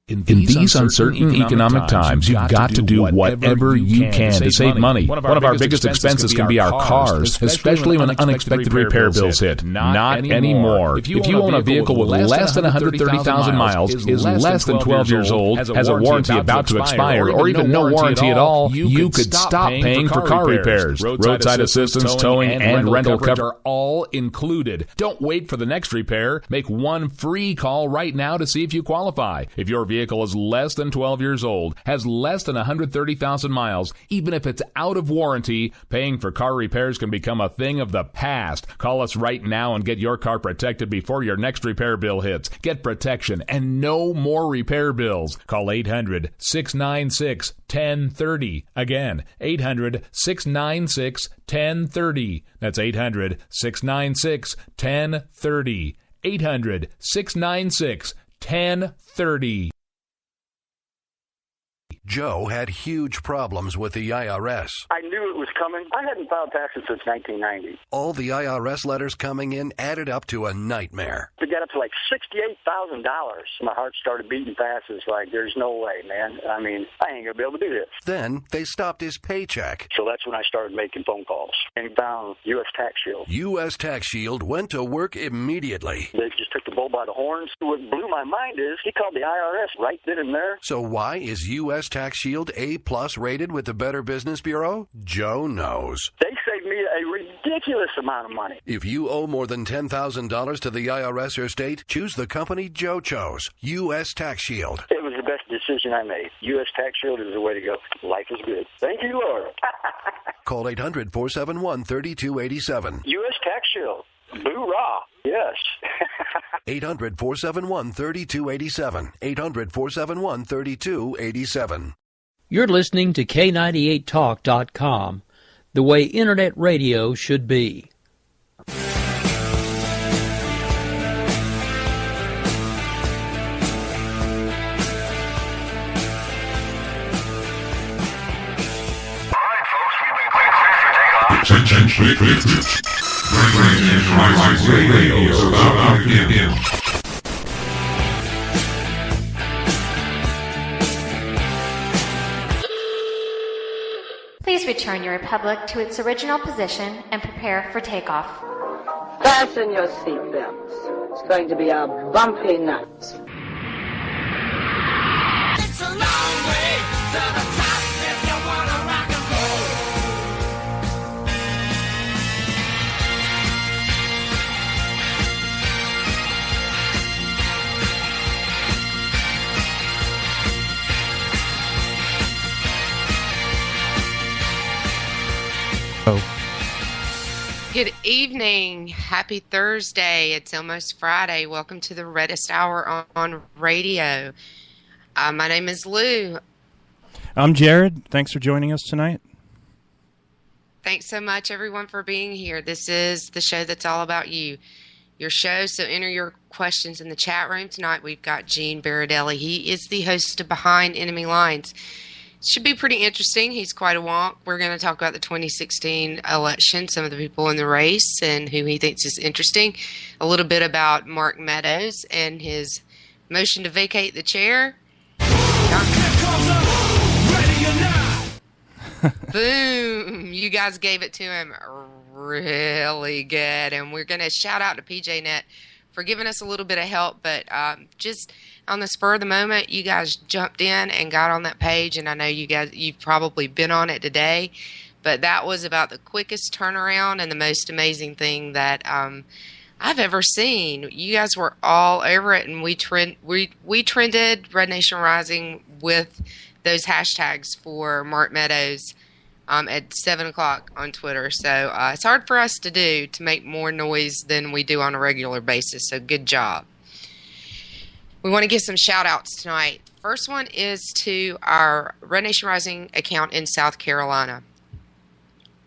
In these uncertain economic times, you've got to do whatever you can to save money. One of our biggest expenses can be our cars, especially when unexpected repair bills hit. Not anymore. If you own a vehicle with less than 130,000 miles, is less than 12 years old, has a warranty about to expire, or even no warranty at all, you could stop paying for car repairs. Roadside assistance, towing, and rental coverage are all included. Don't wait for the next repair. Make one free call right now to see if you qualify. If your vehicle is less than 12 years old, has less than 130,000 miles, even if it's out of warranty, paying for car repairs can become a thing of the past. Call us right now and get your car protected before your next repair bill hits. Get protection and no more repair bills. Call 800-696-1030. Again, 800-696-1030. That's 800-696-1030. 800-696-1030. Joe had huge problems with the IRS. I knew it was coming. I hadn't filed taxes since 1990. All the IRS letters coming in added up to a nightmare. To get up to like $68,000, my heart started beating fast. It's like, there's no way, man. I mean, I ain't going to be able to do this. Then they stopped his paycheck. So that's when I started making phone calls and found U.S. Tax Shield. U.S. Tax Shield went to work immediately. They just took the bull by the horns. What blew my mind is he called the IRS right then and there. So why is U.S. Tax Shield A+ rated with the Better Business Bureau? Joe knows. They saved me a ridiculous amount of money. If you owe more than $10,000 to the IRS or state, choose the company Joe chose, U.S. Tax Shield. It was the best decision I made. U.S. Tax Shield is the way to go. Life is good. Thank you, Lord. Call 800-471-3287. U.S. Tax Shield. Boo-rah. Yes. 800-471-3287. 800-471-3287. You're listening to K98Talk.com, the way Internet radio should be. Attention, Radio is about to begin. Please return your Republic to its original position and prepare for takeoff. Fasten your seatbelts. It's going to be a bumpy night. It's a long way to the top if you want to rock and roll. Good evening. Happy Thursday. It's almost Friday. Welcome to the Reddest Hour on radio. My name is Lou. I'm Jared. Thanks for joining us tonight. Thanks so much, everyone, for being here. This is the show that's all about you, your show. So enter your questions in the chat room tonight. We've got Gene Baradelli. He is the host of Behind Enemy Lines. Should be pretty interesting. He's quite a wonk. We're going to talk about the 2016 election, some of the people in the race and who he thinks is interesting, a little bit about Mark Meadows and his motion to vacate the chair. Boom! You guys gave it to him really good. And we're going to shout out to PJNet for giving us a little bit of help, but just on the spur of the moment, you guys jumped in and got on that page, and I know you've probably been on it today, but that was about the quickest turnaround and the most amazing thing that I've ever seen. You guys were all over it, and we trended Red Nation Rising with those hashtags for Mark Meadows at 7 o'clock on Twitter. So it's hard for us to make more noise than we do on a regular basis. So good job. We want to give some shout outs tonight. First one is to our Red Nation Rising account in South Carolina.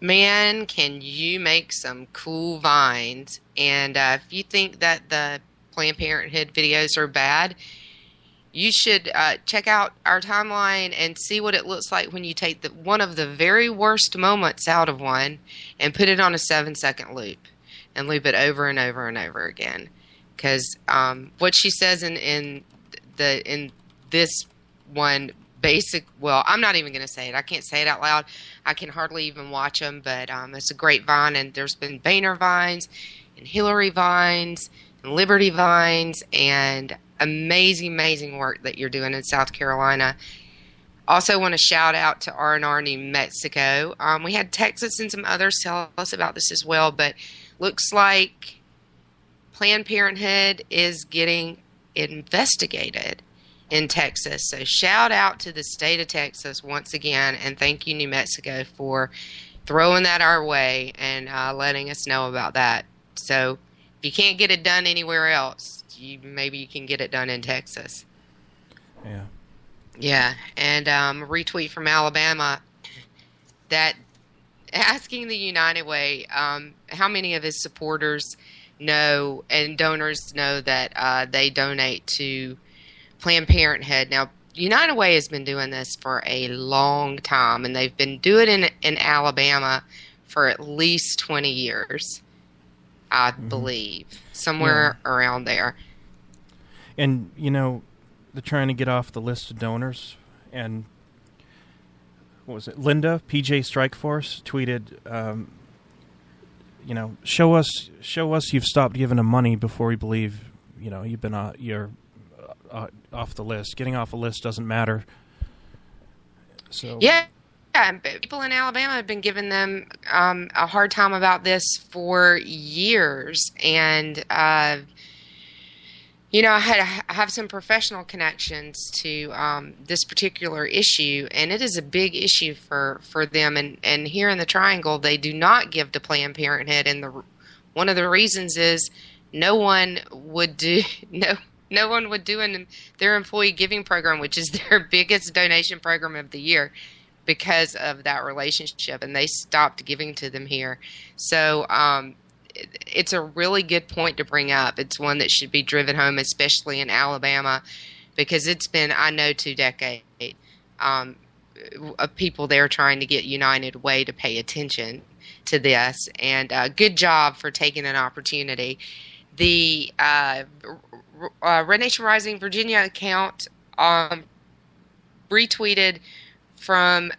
Man, can you make some cool vines. And if you think that the Planned Parenthood videos are bad, you should check out our timeline and see what it looks like when you take one of the very worst moments out of one and put it on a 7-second loop and loop it over and over and over again. Because what she says in this one well, I'm not even going to say it. I can't say it out loud. I can hardly even watch them, but it's a great vine, and there's been Boehner vines and Hillary vines and Liberty vines, and amazing work that you're doing in South Carolina. Also want to shout out to R&R New Mexico. We had Texas and some others tell us about this as well, but looks like Planned Parenthood is getting investigated in Texas. So shout out to the state of Texas once again, and thank you, New Mexico, for throwing that our way and letting us know about that. So if you can't get it done anywhere else, maybe you can get it done in Texas. Yeah. Yeah, and a retweet from Alabama that asking the United Way how many of his supporters know and donors know that they donate to Planned Parenthood. Now, United Way has been doing this for a long time, and they've been doing it in Alabama for at least 20 years, I believe, somewhere around there. And, they're trying to get off the list of donors, and what was it? Linda, PJ Strikeforce, tweeted, show us you've stopped giving them money before we believe, you've been you're off the list. Getting off a list doesn't matter. So yeah, people in Alabama have been giving them a hard time about this for years, and I have some professional connections to this particular issue, and it is a big issue for them. And here in the Triangle, they do not give to Planned Parenthood, and one of the reasons is no one would do their employee giving program, which is their biggest donation program of the year, because of that relationship, and they stopped giving to them here. So it's a really good point to bring up. It's one that should be driven home, especially in Alabama, because it's been, 2 decades of people there trying to get United Way to pay attention to this. And good job for taking an opportunity. The Red Nation Rising Virginia account retweeted from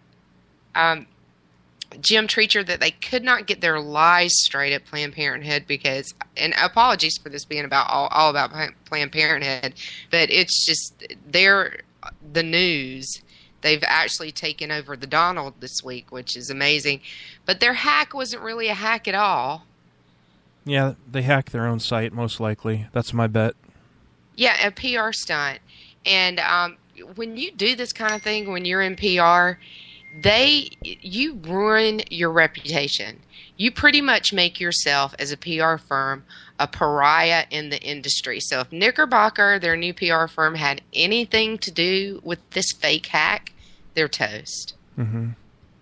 Jim Treacher that they could not get their lies straight at Planned Parenthood because, and apologies for this being about all about Planned Parenthood, but it's just the news. They've actually taken over the Donald this week, which is amazing. But their hack wasn't really a hack at all. Yeah, they hacked their own site, most likely. That's my bet. Yeah, a PR stunt. And when you do this kind of thing, when you're in PR, you ruin your reputation. You pretty much make yourself, as a PR firm, a pariah in the industry. So if Knickerbocker, their new PR firm, had anything to do with this fake hack, they're toast. Mm-hmm.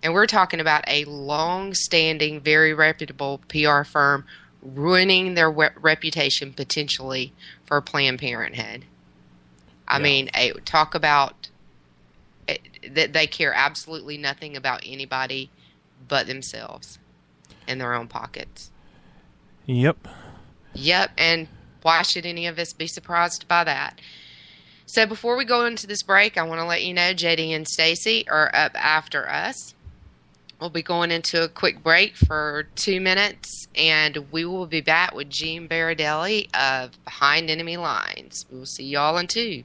And we're talking about a long-standing, very reputable PR firm ruining their reputation potentially for Planned Parenthood. I mean, talk about that they care absolutely nothing about anybody but themselves and their own pockets. Yep, and why should any of us be surprised by that? So before we go into this break, I want to let you know JD and Stacy are up after us. We'll be going into a quick break for 2 minutes, and we will be back with Gene Baradelli of Behind Enemy Lines. We'll see y'all in 2.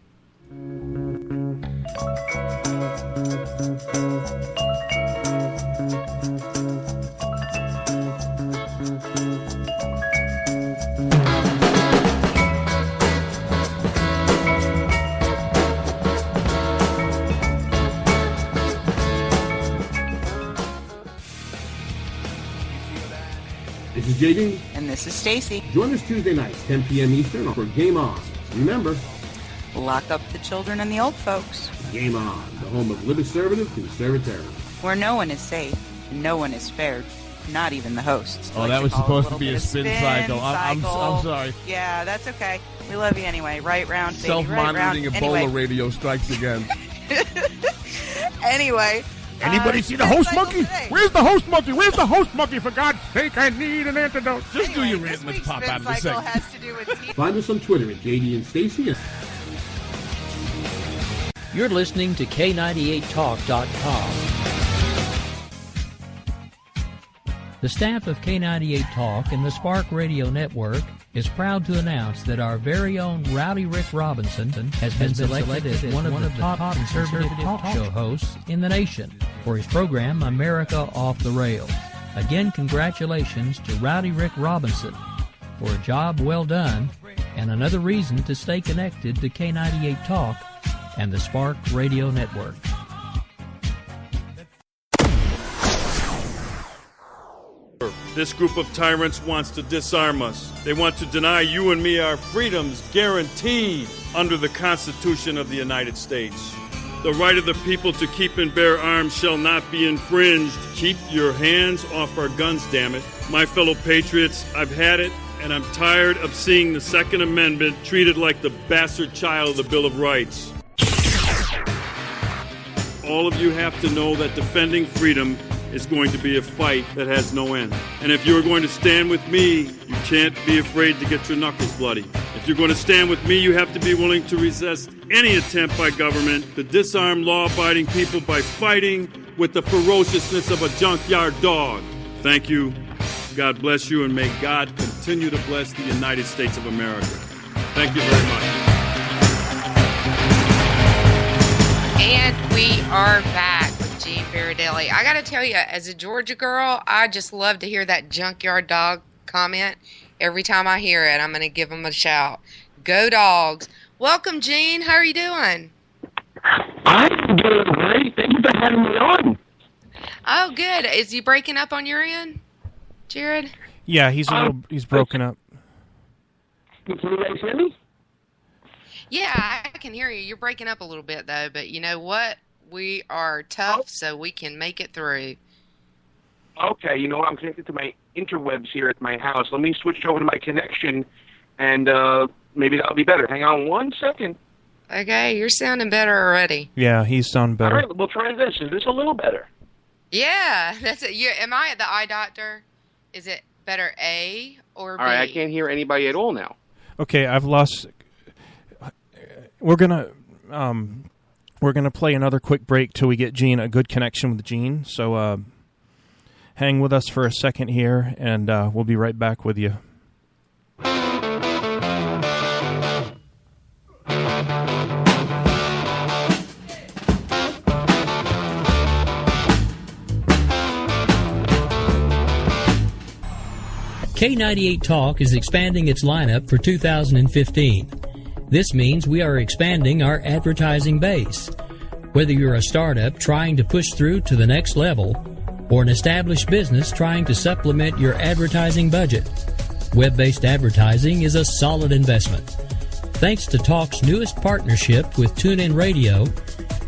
This is JD. And this is Stacy. Join us Tuesday nights, 10 p.m. Eastern for Game On. Remember, lock up the children and the old folks. Game On, the home of libertative conservatism. Where no one is safe, and no one is spared, not even the hosts. Oh, that was supposed to be a spin cycle. I'm sorry. Yeah, that's okay. We love you anyway. Right round, baby. Self-monitoring right Ebola radio strikes again. Anyway. Anybody see the host monkey? Where's the host monkey? Where's the host monkey? For God's sake, I need an antidote. Just do your rant. Let's pop out of the segment. Find us on Twitter at JD and Stacy. You're listening to K98Talk.com. The staff of K98 Talk and the Spark Radio Network is proud to announce that our very own Rowdy Rick Robinson has been selected as one of the top conservative talk show hosts in the nation for his program America Off the Rails. Again, congratulations to Rowdy Rick Robinson for a job well done and another reason to stay connected to K98 Talk and the Spark Radio Network. This group of tyrants wants to disarm us. They want to deny you and me our freedoms guaranteed under the Constitution of the United States. The right of the people to keep and bear arms shall not be infringed. Keep your hands off our guns, damn it. My fellow patriots, I've had it, and I'm tired of seeing the Second Amendment treated like the bastard child of the Bill of Rights. All of you have to know that defending freedom is going to be a fight that has no end. And if you're going to stand with me, you can't be afraid to get your knuckles bloody. If you're going to stand with me, you have to be willing to resist any attempt by government to disarm law-abiding people by fighting with the ferociousness of a junkyard dog. Thank you. God bless you, and may God continue to bless the United States of America. Thank you very much. And we are back with Gene Faradelli. I got to tell you, as a Georgia girl, I just love to hear that junkyard dog comment. Every time I hear it, I'm going to give them a shout. Go Dogs. Welcome, Gene. How are you doing? I'm doing great. Thank you for having me on. Oh, good. Is he breaking up on your end, Jared? Yeah, he's broken up. Can you guys hear me? Yeah, I can hear you. You're breaking up a little bit, though. But you know what? We are tough, so we can make it through. Okay, you know what? I'm connected to my interwebs here at my house. Let me switch over to my connection, and maybe that'll be better. Hang on 1 second. Okay, you're sounding better already. Yeah, he's sounding better. All right, we'll try this. Is this a little better? Yeah, that's it. Am I the eye doctor? Is it better A or B? All right, I can't hear anybody at all now. Okay, I've lost... We're gonna play another quick break till we get Gene a good connection with Gene. So hang with us for a second here, and we'll be right back with you. K98 Talk is expanding its lineup for 2015. This means we are expanding our advertising base. Whether you're a startup trying to push through to the next level or an established business trying to supplement your advertising budget, web-based advertising is a solid investment. Thanks to Talk's newest partnership with TuneIn Radio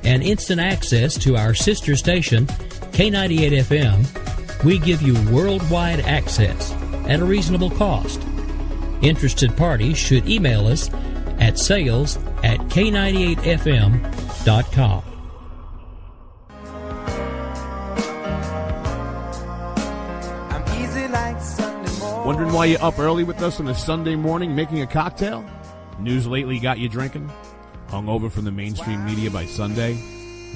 and instant access to our sister station, K98 FM, we give you worldwide access at a reasonable cost. Interested parties should email us at sales@k98fm.com. Wondering why you're up early with us on a Sunday morning making a cocktail? News lately got you drinking? Hung over from the mainstream media by Sunday?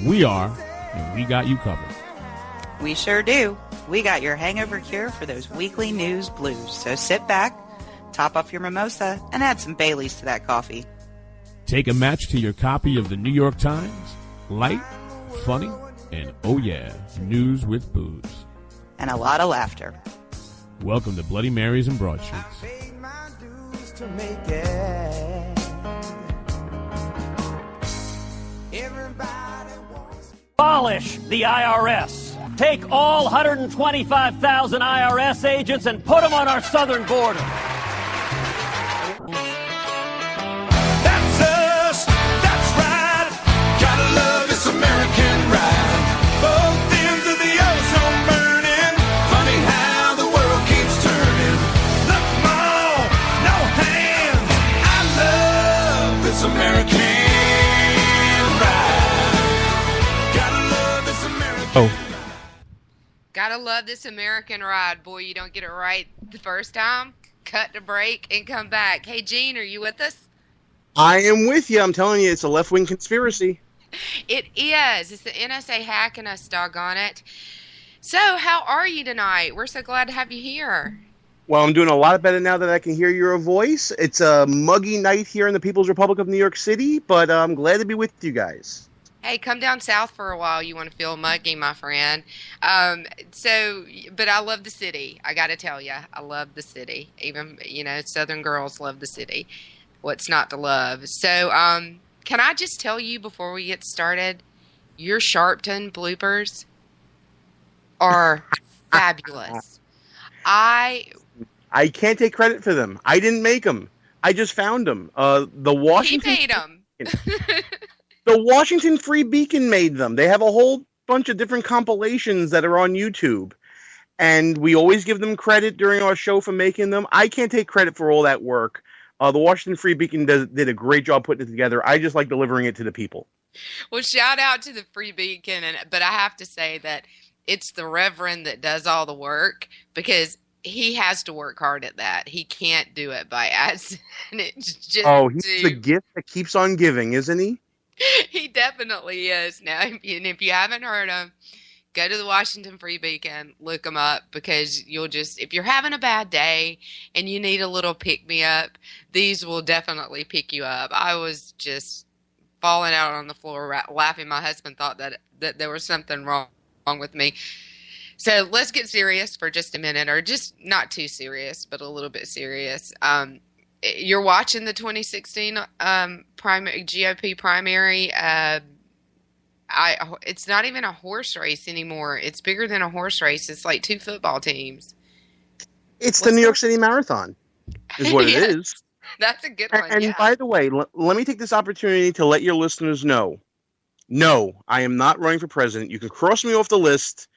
We are, and we got you covered. We sure do. We got your hangover cure for those weekly news blues. So sit back, top off your mimosa, and add some Baileys to that coffee. Take a match to your copy of the New York Times. Light, funny, and oh yeah, news with booze. And a lot of laughter. Welcome to Bloody Marys and Broadsheets. Abolish the IRS. Take all 125,000 IRS agents and put them on our southern border. That's us, that's right. Gotta love this American ride. Both ends of the ozone burning. Funny how the world keeps turning. Look, Mom, no hands. I love this American ride. Gotta love this American ride. Gotta love this American ride. Boy, you don't get it right the first time. Cut the break and come back. Hey, Gene, are you with us? I am with you. I'm telling you, it's a left-wing conspiracy. It is. It's the NSA hacking us, doggone it. So, how are you tonight? We're so glad to have you here. Well, I'm doing a lot better now that I can hear your voice. It's a muggy night here in the People's Republic of New York City, but I'm glad to be with you guys. Hey, come down south for a while. You want to feel muggy, my friend. But I love the city. I got to tell you, I love the city. Even, Southern girls love the city. What's not to love? So, can I just tell you before we get started, your Sharpton bloopers are fabulous. I can't take credit for them. I didn't make them. I just found them. The Washington. He made them. The Washington Free Beacon made them. They have a whole bunch of different compilations that are on YouTube. And we always give them credit during our show for making them. I can't take credit for all that work. The Washington Free Beacon did a great job putting it together. I just like delivering it to the people. Well, shout out to the Free Beacon. But I have to say that it's the Reverend that does all the work because he has to work hard at that. He can't do it by accident. He's the gift that keeps on giving, isn't he? He definitely is. Now, if you haven't heard him, go to the Washington Free Beacon, look him up, because if you're having a bad day and you need a little pick-me-up, these will definitely pick you up. I was just falling out on the floor laughing. My husband thought that there was something wrong with me. So let's get serious for just a minute, or just not too serious, but a little bit serious. You're watching the 2016 GOP primary. It's not even a horse race anymore. It's bigger than a horse race. It's like 2 football teams. It's the New York City Marathon, is what it is. That's a good one. And by the way, let me take this opportunity to let your listeners know. No, I am not running for president. You can cross me off the list.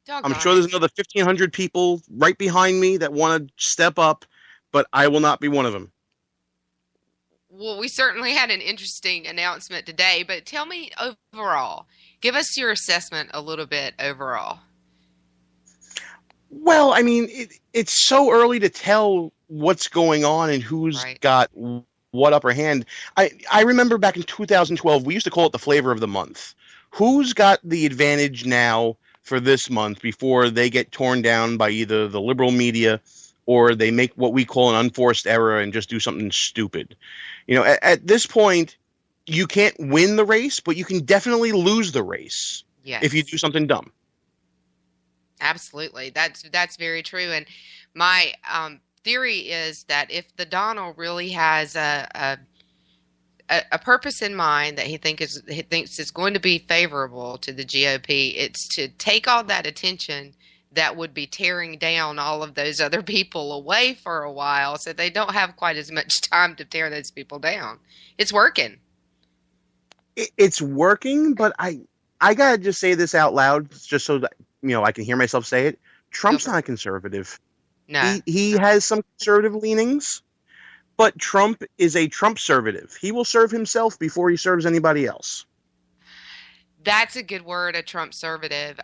I'm sure there's another 1,500 people right behind me that want to step up, but I will not be one of them. Well, we certainly had an interesting announcement today, but tell me overall. Give us your assessment a little bit overall. Well, I mean, it's so early to tell what's going on and who's got what upper hand. I remember back in 2012, we used to call it the flavor of the month. Who's got the advantage now for this month before they get torn down by either the liberal media or they make what we call an unforced error and just do something stupid? At this point, you can't win the race, but you can definitely lose the race if you do something dumb. Absolutely. That's very true. And my theory is that if the Donald really has a purpose in mind that he thinks is going to be favorable to the GOP, it's to take all that attention that would be tearing down all of those other people away for a while, so they don't have quite as much time to tear those people down. It's working. It's working, but I gotta just say this out loud, just so that I can hear myself say it. Trump's not a conservative. No, he has some conservative leanings, but Trump is a Trump-servative. He will serve himself before he serves anybody else. That's a good word, a Trump-servative.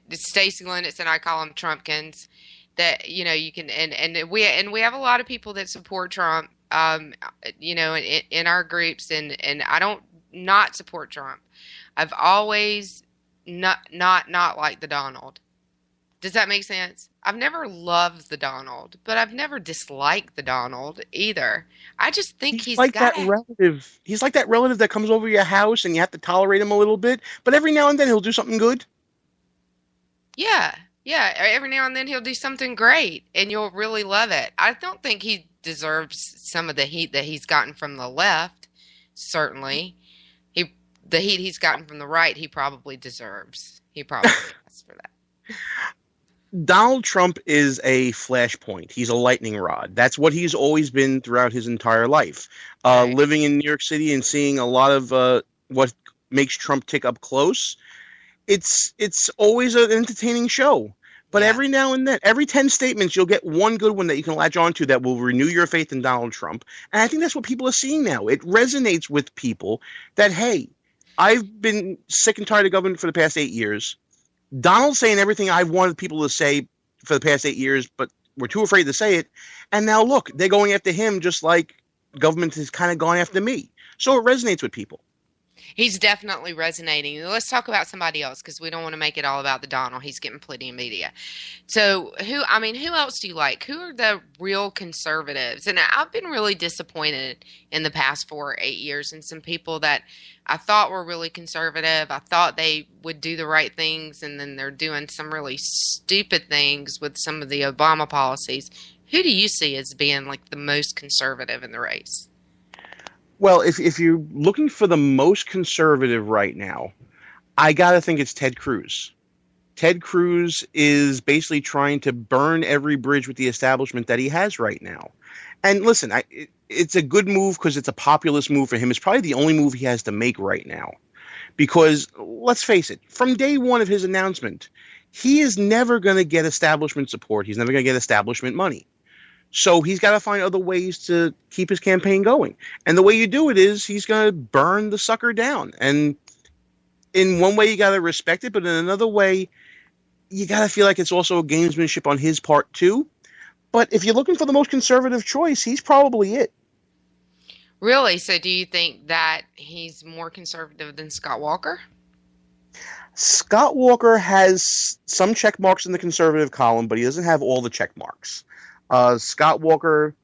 Stacey Lennox and I call them Trumpkins. That you can and we have a lot of people that support Trump. In our groups, and I don't not support Trump. I've always not liked the Donald. Does that make sense? I've never loved the Donald, but I've never disliked the Donald either. I just think he's like that relative. He's like that relative that comes over your house and you have to tolerate him a little bit, but every now and then he'll do something good. Yeah. Every now and then he'll do something great, and you'll really love it. I don't think he deserves some of the heat that he's gotten from the left. Certainly, the heat he's gotten from the right, he probably deserves. He probably asks for that. Donald Trump is a flashpoint. He's a lightning rod. That's what he's always been throughout his entire life. Living in New York City and seeing a lot of what makes Trump tick up close, it's always an entertaining show. But every now and then, every 10 statements, you'll get one good one that you can latch onto that will renew your faith in Donald Trump. And I think that's what people are seeing now. It resonates with people that, hey, I've been sick and tired of government for the past 8 years. Donald's saying everything I've wanted people to say for the past 8 years, but we're too afraid to say it. And now, look, they're going after him just like government has kind of gone after me. So it resonates with people. He's definitely resonating. Let's talk about somebody else because we don't want to make it all about the Donald. He's getting plenty of media. So who else do you like? Who are the real conservatives? And I've been really disappointed in the past 4 or 8 years in some people that I thought were really conservative. I thought they would do the right things, and then they're doing some really stupid things with some of the Obama policies. Who do you see as being like the most conservative in the race? Well, if you're looking for the most conservative right now, I got to think it's Ted Cruz. Ted Cruz is basically trying to burn every bridge with the establishment that he has right now. And listen, it's a good move because it's a populist move for him. It's probably the only move he has to make right now. Because, let's face it, from day one of his announcement, he is never going to get establishment support. He's never going to get establishment money. So he's got to find other ways to keep his campaign going. And the way you do it is he's going to burn the sucker down. And in one way, you got to respect it. But in another way, you got to feel like it's also a gamesmanship on his part, too. But if you're looking for the most conservative choice, he's probably it. Really? So do you think that he's more conservative than Scott Walker? Scott Walker has some check marks in the conservative column, but he doesn't have all the check marks. Scott Walker,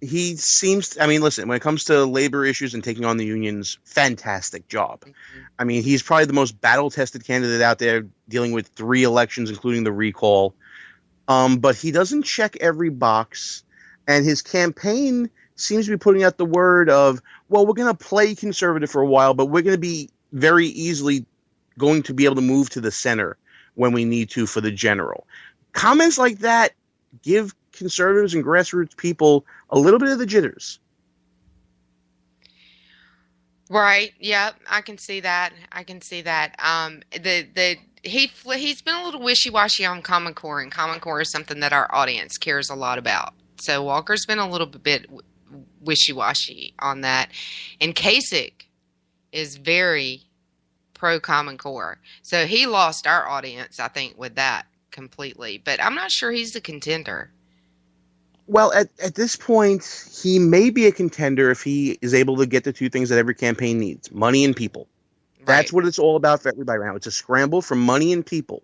he seems, listen, when it comes to labor issues and taking on the unions, fantastic job. Mm-hmm. He's probably the most battle-tested candidate out there, dealing with 3 elections, including the recall. But he doesn't check every box, and his campaign seems to be putting out the word of, well, we're going to play conservative for a while, but we're going to be very easily going to be able to move to the center when we need to for the general. Comments like that give conservatives and grassroots people a little bit of the jitters. Right. Yeah, I can see that. He's been a little wishy-washy on Common Core, and Common Core is something that our audience cares a lot about. So Walker's been a little bit wishy-washy on that. And Kasich is very pro-Common Core. So he lost our audience, I think, with that completely. But I'm not sure he's the contender. Well, at this point, he may be a contender if he is able to get the 2 things that every campaign needs, money and people. Right. That's what it's all about for everybody right now. It's a scramble for money and people.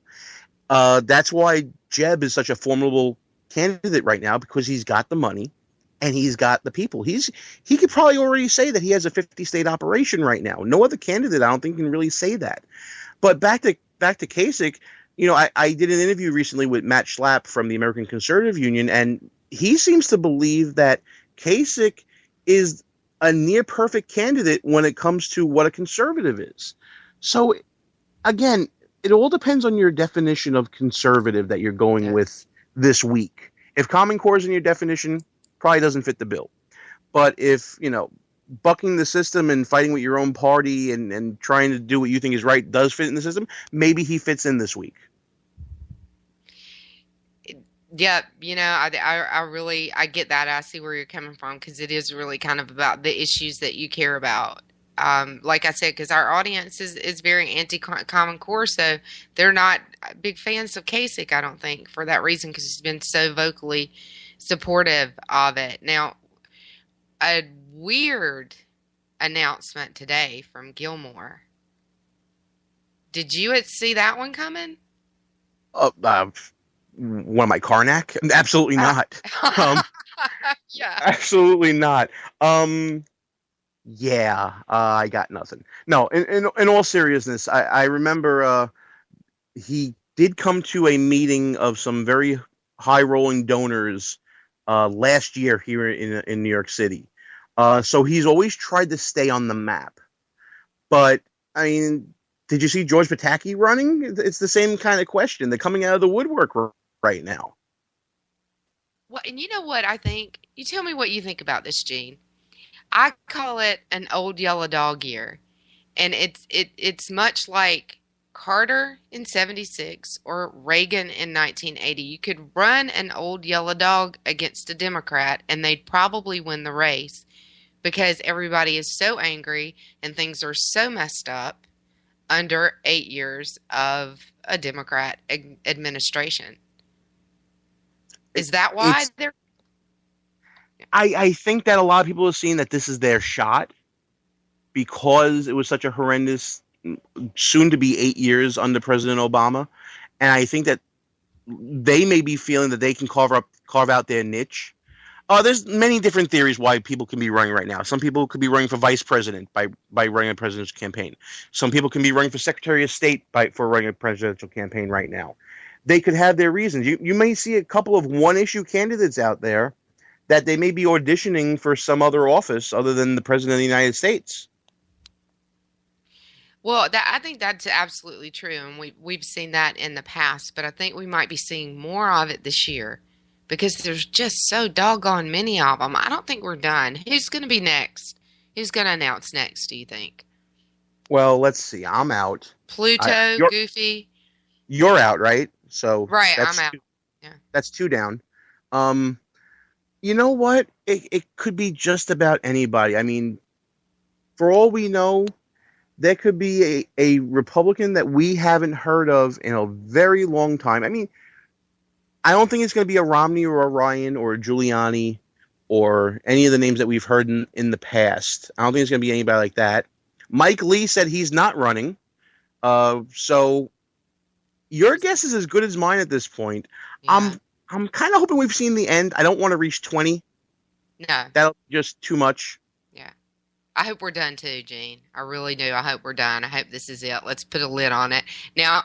That's why Jeb is such a formidable candidate right now, because he's got the money and he's got the people. He could probably already say that he has a 50-state operation right now. No other candidate, I don't think, can really say that. But back to Kasich, I did an interview recently with Matt Schlapp from the American Conservative Union, and he seems to believe that Kasich is a near perfect candidate when it comes to what a conservative is. So, again, it all depends on your definition of conservative that you're going with this week. If Common Core is in your definition, probably doesn't fit the bill. But if, bucking the system and fighting with your own party and trying to do what you think is right does fit in the system, maybe he fits in this week. Yeah, I get that. I see where you're coming from, because it is really kind of about the issues that you care about. Like I said, because our audience is very anti-Common Core, so they're not big fans of Kasich, I don't think, for that reason, because he's been so vocally supportive of it. Now, a weird announcement today from Gilmore. Did you see that one coming? One of my Karnak? Absolutely not. Yeah. Absolutely not. I got nothing. No, in all seriousness, I remember he did come to a meeting of some very high-rolling donors last year here in New York City. So he's always tried to stay on the map. But, did you see George Pataki running? It's the same kind of question. They're coming out of the woodwork right now. Well, and you know what I think? You tell me what you think about this, Gene. I call it an old yellow dog year. And it's much like Carter in 76 or Reagan in 1980. You could run an old yellow dog against a Democrat and they'd probably win the race, because everybody is so angry and things are so messed up under 8 years of a Democrat administration. Is that why they're... I think that a lot of people are seeing that this is their shot. because it was such a horrendous, soon to be 8 years under President Obama. And I think that they may be feeling that they can carve out their niche. There's many different theories why people can be running right now. Some people could be running for vice president by running a presidential campaign. Some people can be running for Secretary of State for running a presidential campaign right now. They could have their reasons. You may see a couple of one-issue candidates out there that they may be auditioning for some other office other than the President of the United States. Well, I think that's absolutely true, and we've seen that in the past, but I think we might be seeing more of it this year because there's just so doggone many of them. I don't think we're done. Who's going to be next? Who's going to announce next, do you think? Well, let's see. I'm out. Pluto, Goofy. You're out, right? So right, I'm out. Yeah. That's 2 down. You know what? It could be just about anybody. I mean, for all we know, there could be a Republican that we haven't heard of in a very long time. I mean, I don't think it's going to be a Romney or a Ryan or a Giuliani or any of the names that we've heard in the past. I don't think it's going to be anybody like that. Mike Lee said he's not running. So your guess is as good as mine at this point. Yeah. I'm kind of hoping we've seen the end. I don't want to reach 20. No. That'll be just too much. Yeah. I hope we're done too, Gene. I really do. I hope we're done. I hope this is it. Let's put a lid on it. Now,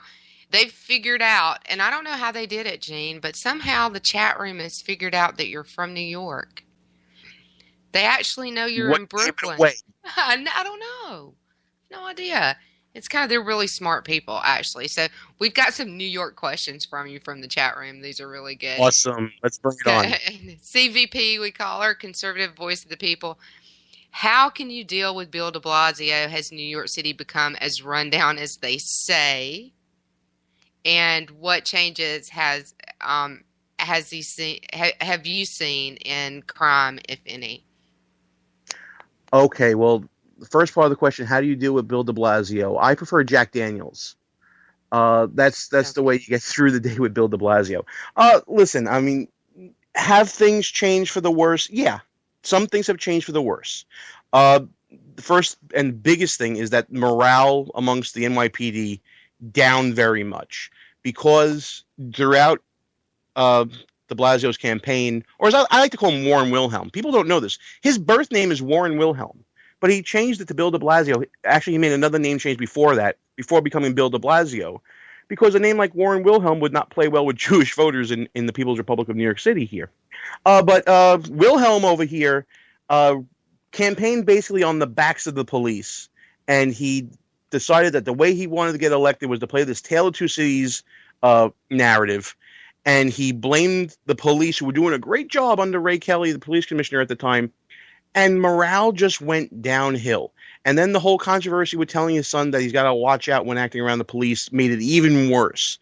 they've figured out, and I don't know how they did it, Gene, but somehow the chat room has figured out that you're from New York. They actually know you're in Brooklyn. I don't know. No idea. It's they're really smart people, actually. So we've got some New York questions from you from the chat room. These are really good. Awesome. Let's bring it on. CVP, we call her, Conservative Voice of the People. How can you deal with Bill de Blasio? Has New York City become as rundown as they say? And what changes has he seen? Have you seen in crime, if any? Okay, well, the first part of the question: how do you deal with Bill de Blasio? I prefer Jack Daniels. That's the way you get through the day with Bill de Blasio. Listen, I mean, have things changed for the worse? Yeah, some things have changed for the worse. The first and biggest thing is that morale amongst the NYPD down very much because throughout de Blasio's campaign, or as I like to call him, Warren Wilhelm. People don't know this. His birth name is Warren Wilhelm, but he changed it to Bill de Blasio. Actually, he made another name change before that, before becoming Bill de Blasio, because a name like Warren Wilhelm would not play well with Jewish voters in the People's Republic of New York City here. But Wilhelm over here campaigned basically on the backs of the police, and he decided that the way he wanted to get elected was to play this Tale of Two Cities narrative, and he blamed the police, who were doing a great job under Ray Kelly, the police commissioner at the time, and morale just went downhill. And then the whole controversy with telling his son that he's got to watch out when acting around the police made it even worse.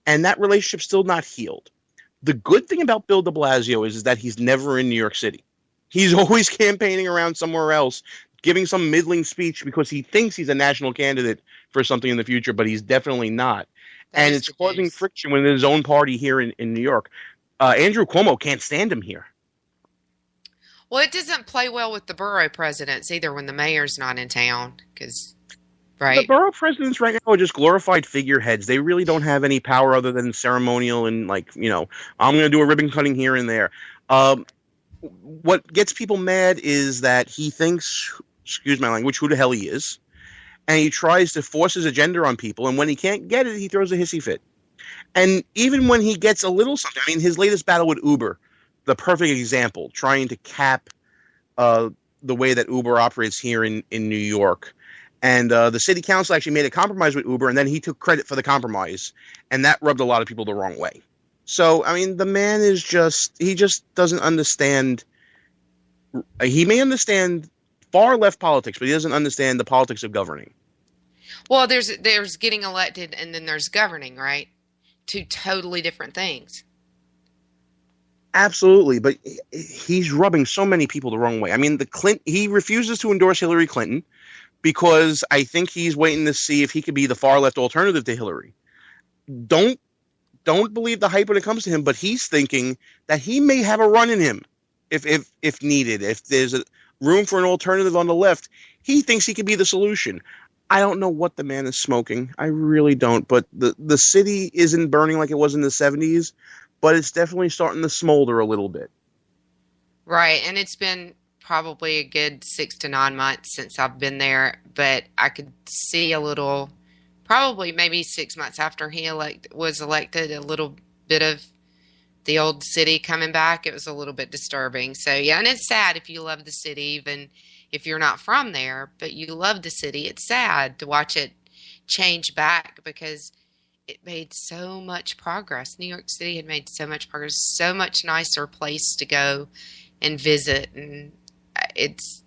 And that relationship's still not healed. The good thing about Bill de Blasio is that he's never in New York City. He's always campaigning around somewhere else, giving some middling speech because he thinks he's a national candidate for something in the future, but he's definitely not. And it's causing friction within his own party here in New York. Andrew Cuomo can't stand him here. Well, it doesn't play well with the borough presidents either when the mayor's not in town, because, right? The borough presidents right now are just glorified figureheads. They really don't have any power other than ceremonial and, like, you know, I'm going to do a ribbon cutting here and there. What gets people mad is that he thinks, excuse my language, who the hell he is, and he tries to force his agenda on people, and when he can't get it, he throws a hissy fit. And even when he gets a little something, I mean, his latest battle with Uber, the perfect example, trying to cap the way that Uber operates here in New York. And the city council actually made a compromise with Uber, and then he took credit for the compromise, and that rubbed a lot of people the wrong way. So, I mean, the man is he just doesn't understand. He may understand far left politics, but he doesn't understand the politics of governing. Well, there's getting elected, and then there's governing, right? Two totally different things. Absolutely, but he's rubbing so many people the wrong way. I mean, he refuses to endorse Hillary Clinton because I think he's waiting to see if he could be the far left alternative to Hillary. Don't believe the hype when it comes to him, but he's thinking that he may have a run in him if needed. If there's a room for an alternative on the left, he thinks he could be the solution. I don't know what the man is smoking. I really don't. But the city isn't burning like it was in the 70s, but it's definitely starting to smolder a little bit. Right, and it's been probably a good 6 to 9 months since I've been there, but I could see a little, probably maybe 6 months after he was elected, a little bit of the old city coming back. It was a little bit disturbing. So, yeah, and it's sad if you love the city, even if you're not from there, but you love the city. It's sad to watch it change back because it made so much progress. New York City had made so much progress, so much nicer place to go and visit, and it's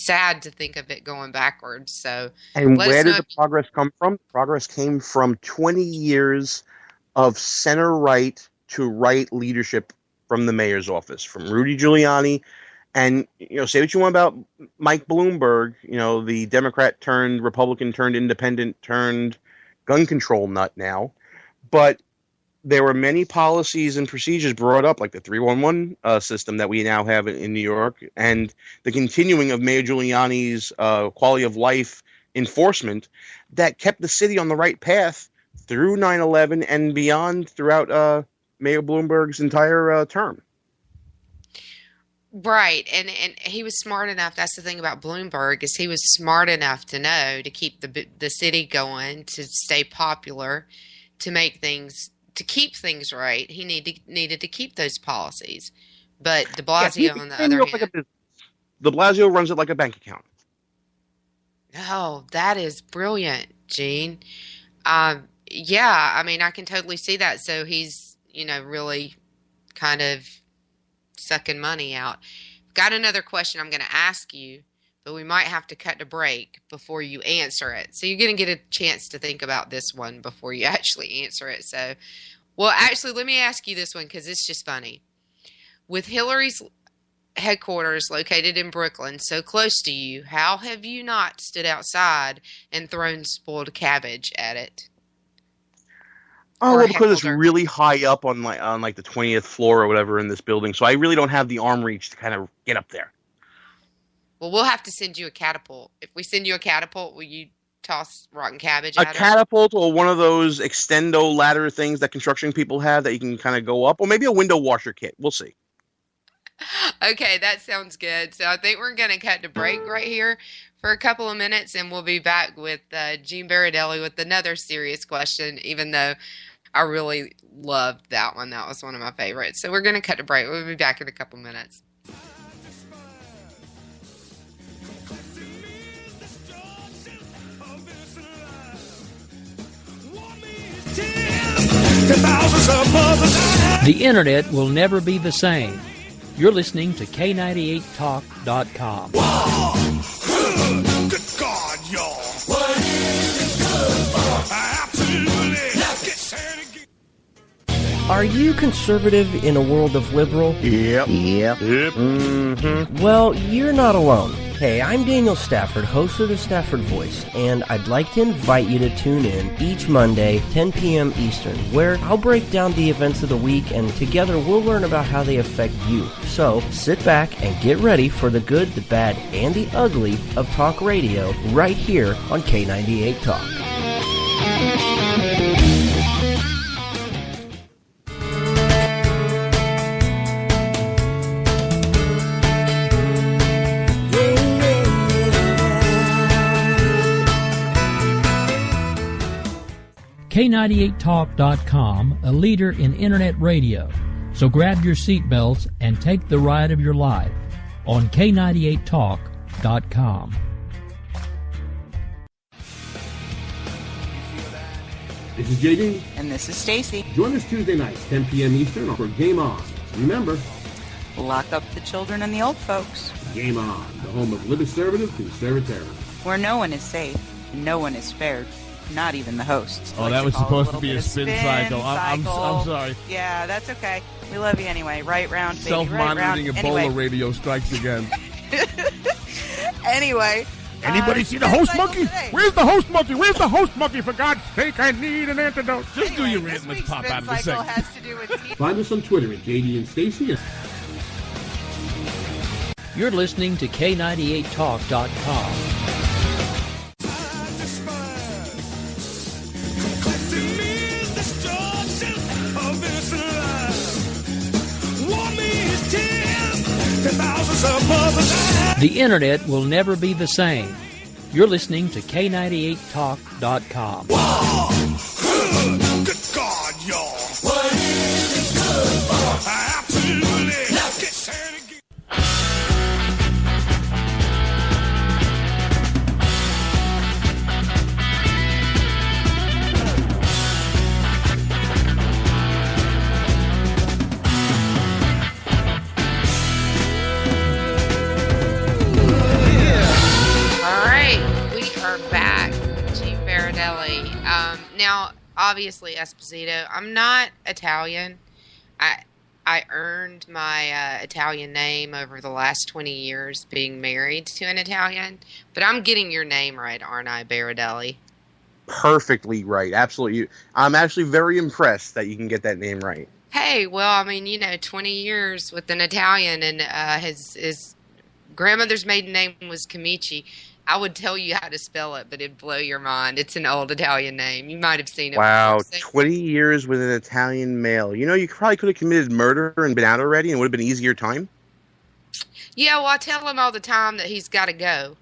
sad to think of it going backwards. So, and where did the progress come from? Progress came from 20 years of center-right to right leadership from the mayor's office, from Rudy Giuliani. And, say what you want about Mike Bloomberg, the Democrat turned Republican turned independent turned gun control nut now. But there were many policies and procedures brought up, like the 311 system that we now have in New York, and the continuing of Mayor Giuliani's quality of life enforcement that kept the city on the right path through 9/11 and beyond throughout Mayor Bloomberg's entire term. Right, and he was smart enough. That's the thing about Bloomberg, is he was smart enough to know to keep the city going, to stay popular, to keep things right. He needed to keep those policies. But De Blasio, on the other hand, De Blasio runs it like a bank account. Oh, that is brilliant, Gene. Yeah, I mean, I can totally see that. So he's, really kind of sucking money out. Got another question I'm going to ask you, but we might have to cut to break before you answer it. So you're going to get a chance to think about this one before you actually answer it. So, well, actually, let me ask you this one because it's just funny. With Hillary's headquarters located in Brooklyn, so close to you, how have you not stood outside and thrown spoiled cabbage at it? Oh, well, because it's really high up on the 20th floor or whatever in this building, so I really don't have the arm reach to kind of get up there. Well, we'll have to send you a catapult. If we send you a catapult, will you toss rotten cabbage at it? A catapult or one of those extendo ladder things that construction people have that you can kind of go up, or maybe a window washer kit. We'll see. Okay, that sounds good. So I think we're going to cut to break right here for a couple of minutes, and we'll be back with Gene Baradelli with another serious question, even though I really loved that one. That was one of my favorites. So we're going to cut to break. We'll be back in a couple minutes. The internet will never be the same. You're listening to K98Talk.com. Good God, y'all. What is it good for? Absolutely. Are you conservative in a world of liberal? Yep. Mm-hmm. Well, you're not alone. Hey, I'm Daniel Stafford, host of the Stafford Voice, and I'd like to invite you to tune in each Monday, 10 p.m. Eastern, where I'll break down the events of the week, and together we'll learn about how they affect you. So, sit back and get ready for the good, the bad, and the ugly of talk radio right here on K98 Talk. K98Talk.com, a leader in internet radio. So grab your seatbelts and take the ride of your life on K98Talk.com. This is JD. And this is Stacy. Join us Tuesday nights, 10 p.m. Eastern, for Game On. Remember, lock up the children and the old folks. Game On, the home of liberservative conservatism. Where no one is safe, no one is spared. Not even the hosts. Oh, that was supposed to be a spin cycle. I'm sorry. Yeah, that's okay. We love you anyway. Right round, baby. Self-monitoring right Ebola radio strikes again. Anyway. Anybody see the host monkey? Where's the host monkey? Where's the host monkey? For God's sake, I need an antidote. Just do your rant. Let's pop out of the segment. Find us on Twitter at JD and Stacy. You're listening to K98Talk.com. houses above the line. The internet will never be the same. You're listening to K98Talk.com. Good God, y'all. What is it good for? Absolutely. Say it again. Back to Baradelli. Now, obviously, Esposito, I'm not Italian. I earned my Italian name over the last 20 years being married to an Italian, but I'm getting your name right, aren't I, Baradelli? Perfectly right. Absolutely. I'm actually very impressed that you can get that name right. Hey, well, I mean, 20 years with an Italian, and his grandmother's maiden name was Camici. I would tell you how to spell it, but it'd blow your mind. It's an old Italian name. You might have seen it. Wow, 20 years with an Italian male. You probably could have committed murder and been out already, and it would have been an easier time. Yeah, well, I tell him all the time that he's got to go.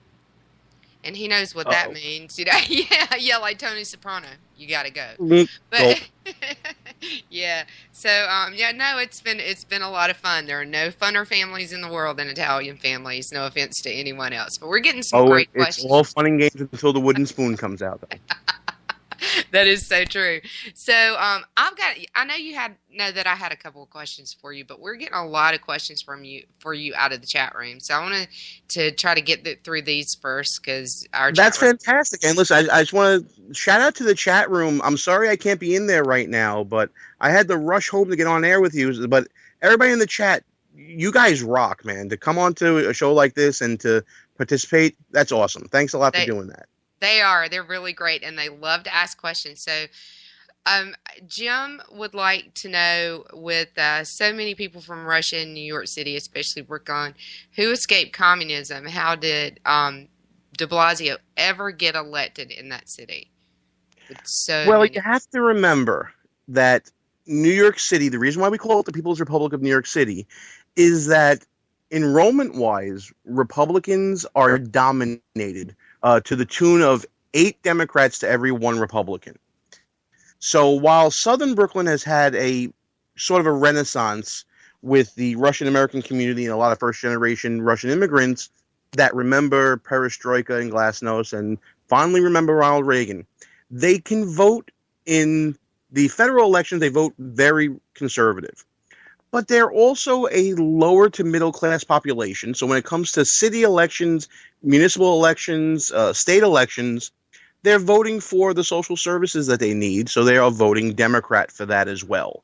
And he knows what that means. Yeah, like Tony Soprano. You got to go. But yeah. So it's been a lot of fun. There are no funner families in the world than Italian families. No offense to anyone else, but we're getting some great questions. It's all fun and games until the wooden spoon comes out. That is so true. So I know I had a couple of questions for you, but we're getting a lot of questions for you out of the chat room. So I wanted to try to get through these first because that's fantastic. And listen, I just want to shout out to the chat room. I'm sorry I can't be in there right now, but I had to rush home to get on air with you. But everybody in the chat, you guys rock, man. To come on to a show like this and to participate, that's awesome. Thanks a lot for doing that. They're really great, and they love to ask questions. So Jim would like to know, with so many people from Russia and New York City, especially Brooklyn, who escaped communism, how did de Blasio ever get elected in that city? You have to remember that New York City, the reason why we call it the People's Republic of New York City, is that enrollment-wise, Republicans are dominated to the tune of 8 Democrats to every 1 Republican. So while Southern Brooklyn has had a sort of a renaissance with the Russian-American community and a lot of first-generation Russian immigrants that remember Perestroika and Glasnost and fondly remember Ronald Reagan, they can vote in the federal elections. They vote very conservative. But they're also a lower to middle class population. So when it comes to city elections, municipal elections, state elections, they're voting for the social services that they need. So they are voting Democrat for that as well.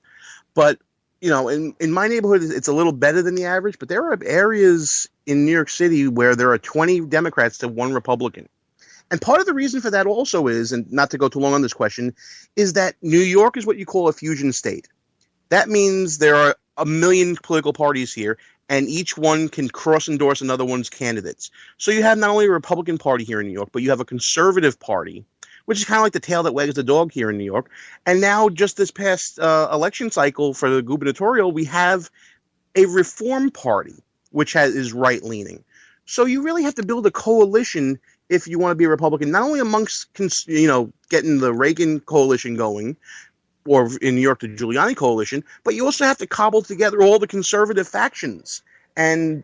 But, in my neighborhood, it's a little better than the average. But there are areas in New York City where there are 20 Democrats to 1 Republican. And part of the reason for that also is, and not to go too long on this question, is that New York is what you call a fusion state. That means there are a million political parties here, and each one can cross-endorse another one's candidates. So you have not only a Republican Party here in New York, but you have a conservative party, which is kind of like the tail that wags the dog here in New York. And now, just this past election cycle for the gubernatorial, we have a Reform Party, which is right-leaning. So you really have to build a coalition if you want to be a Republican, not only amongst, getting the Reagan coalition going, or in New York, the Giuliani coalition, but you also have to cobble together all the conservative factions. And,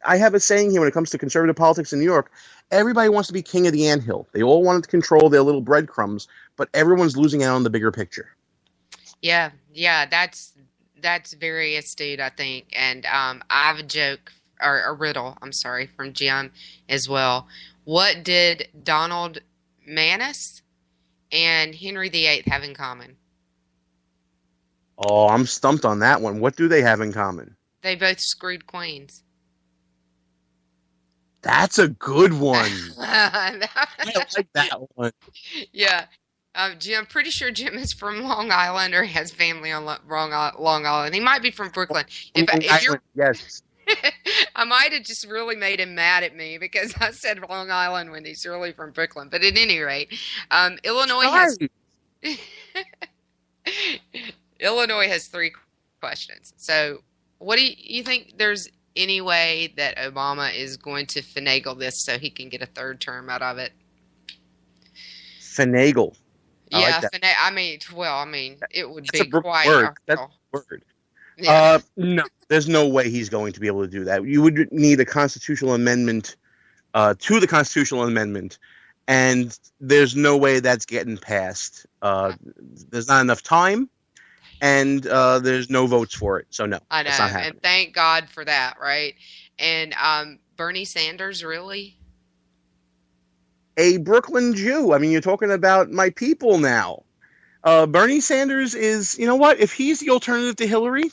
I have a saying here when it comes to conservative politics in New York, everybody wants to be king of the anthill. They all want to control their little breadcrumbs, but everyone's losing out on the bigger picture. Yeah, that's very astute, I think. And I have a joke, or a riddle, from Jim as well. What did Donald Manus and Henry VIII have in common? Oh, I'm stumped on that one. What do they have in common? They both screwed queens. That's a good one. I like that one. Yeah. Jim, I'm pretty sure Jim is from Long Island or has family on Long Island. He might be from Brooklyn. Yes. I might have just really made him mad at me because I said Long Island when he's really from Brooklyn. But at any rate, Illinois has 3 questions. So what do you think? There's any way that Obama is going to finagle this so he can get a third term out of it. Finagle. Yeah, like that. I mean, it would That's be a quite word. That's a word. Yeah. No, there's no way he's going to be able to do that. You would need a constitutional amendment to the constitutional amendment, and there's no way that's getting passed. There's not enough time, and there's no votes for it. So no, I know, it's not happening. and thank God for that, right? And Bernie Sanders, really? A Brooklyn Jew. I mean, you're talking about my people now. Bernie Sanders is, you know what? If he's the alternative to Hillary,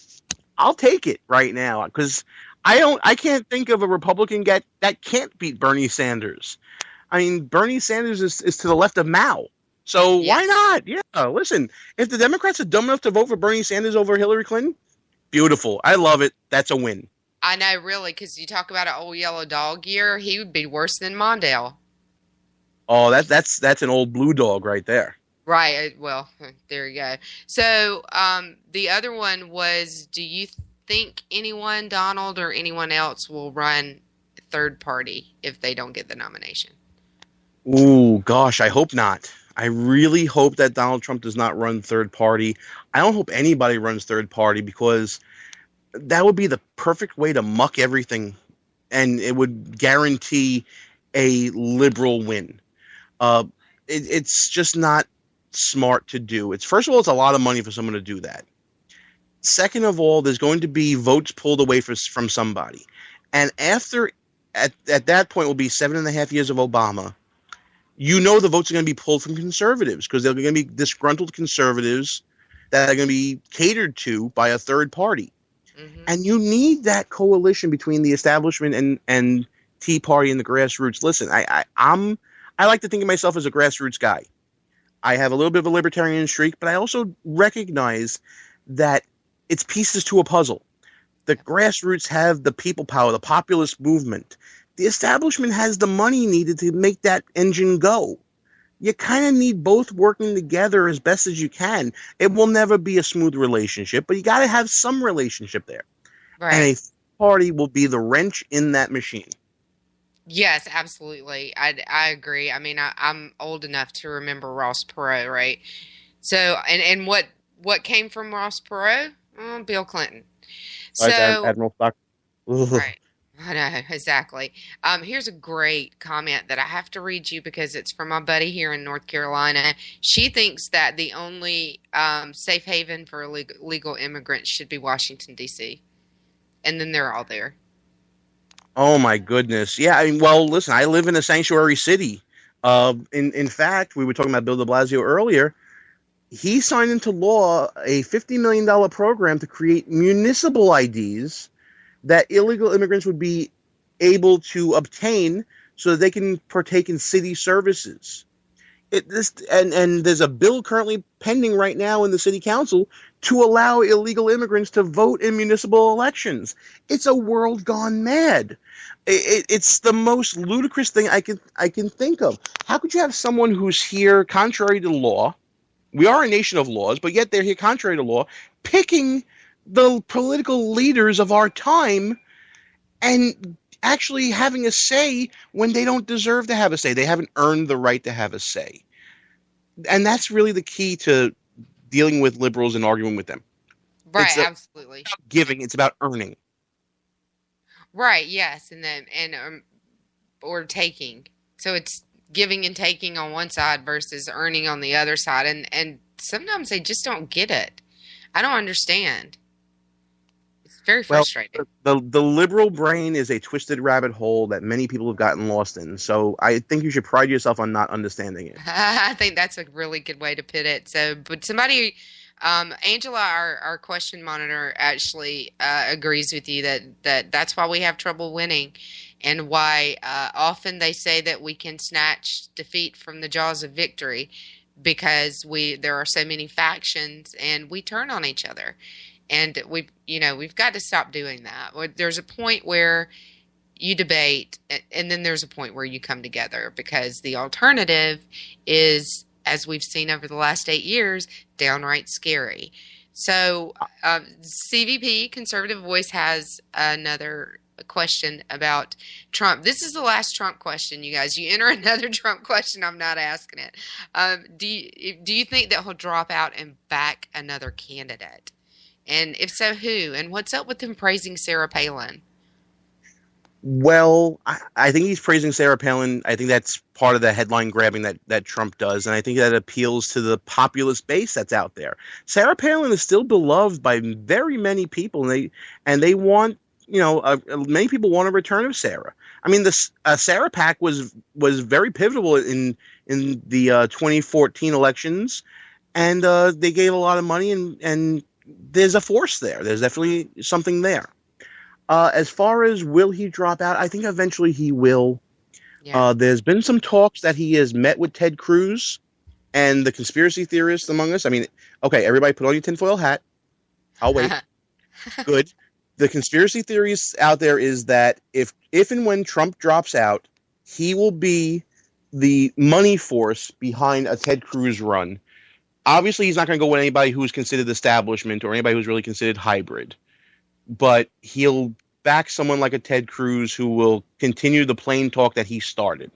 I'll take it right now, because I can't think of a Republican that can't beat Bernie Sanders. I mean, Bernie Sanders is to the left of Mao. So why not? Yeah, listen, if the Democrats are dumb enough to vote for Bernie Sanders over Hillary Clinton, beautiful. I love it. That's a win. I know, really, because you talk about an old yellow dog year, he would be worse than Mondale. Oh, that's an old blue dog right there. Right. Well, there you go. So the other one was, do you think anyone, Donald or anyone else, will run third party if they don't get the nomination? Ooh, gosh, I hope not. I really hope that Donald Trump does not run third party. I don't hope anybody runs third party, because that would be the perfect way to muck everything, and it would guarantee a liberal win. It's just not smart to do. First of all, it's a lot of money for someone to do that. Second of all, there's going to be votes pulled away from somebody. And at that point will be 7.5 years of Obama. You know the votes are going to be pulled from conservatives, because they're going to be disgruntled conservatives that are going to be catered to by a third party. Mm-hmm. And you need that coalition between the establishment and Tea Party and the grassroots. Listen, I like to think of myself as a grassroots guy. I have a little bit of a libertarian streak, but I also recognize that it's pieces to a puzzle. The grassroots have the people power, the populist movement. The establishment has the money needed to make that engine go. You kind of need both working together as best as you can. It will never be a smooth relationship, but you got to have some relationship there. Right. And a party will be the wrench in that machine. Yes, absolutely. I agree. I mean, I'm old enough to remember Ross Perot, right? So, and what came from Ross Perot? Bill Clinton. So, Admiral Spock. Right. I know, exactly. Here's a great comment that I have to read you because it's from my buddy here in North Carolina. She thinks that the only safe haven for illegal immigrants should be Washington, D.C. And then they're all there. Oh, my goodness. Yeah, I mean, well, listen, I live in a sanctuary city. In fact, we were talking about Bill de Blasio earlier. He signed into law a $50 million program to create municipal IDs that illegal immigrants would be able to obtain so that they can partake in city services. And there's a bill currently pending right now in the city council to allow illegal immigrants to vote in municipal elections. It's a world gone mad. It's the most ludicrous thing I can think of. How could you have someone who's here contrary to law? We are a nation of laws, but yet they're here contrary to law, picking the political leaders of our time and actually having a say when they don't deserve to have a say. They haven't earned the right to have a say. And that's really the key to dealing with liberals and arguing with them. Right, absolutely. It's about giving, it's about earning. Right, yes, or taking. So it's giving and taking on one side versus earning on the other side, and sometimes they just don't get it. I don't understand. It's very frustrating. Well, the liberal brain is a twisted rabbit hole that many people have gotten lost in. So I think you should pride yourself on not understanding it. I think that's a really good way to put it. So, but somebody, Angela, our question monitor, actually agrees with you that's why we have trouble winning, and why often they say that we can snatch defeat from the jaws of victory, because there are so many factions and we turn on each other, and we've got to stop doing that. There's a point where you debate, and then there's a point where you come together, because the alternative is, as we've seen over the last 8 years, downright scary. So CVP, Conservative Voice, has another question about Trump. This is the last Trump question, you guys. You enter another Trump question, I'm not asking it. Do you think that he'll drop out and back another candidate? And if so, who? And what's up with him praising Sarah Palin? Well, I think he's praising Sarah Palin. I think that's part of the headline grabbing that Trump does, and I think that appeals to the populist base that's out there. Sarah Palin is still beloved by very many people, and they want, many people want a return of Sarah. I mean, the Sarah PAC was very pivotal in the 2014 elections, and they gave a lot of money, and there's a force there. There's definitely something there. As far as will he drop out, I think eventually he will. Yeah. There's been some talks that he has met with Ted Cruz and the conspiracy theorists among us. I mean, okay, everybody put on your tinfoil hat. I'll wait. Good. The conspiracy theories out there is that if and when Trump drops out, he will be the money force behind a Ted Cruz run. Obviously, he's not going to go with anybody who's considered establishment or anybody who's really considered hybrid. But he'll back someone like a Ted Cruz who will continue the plain talk that he started.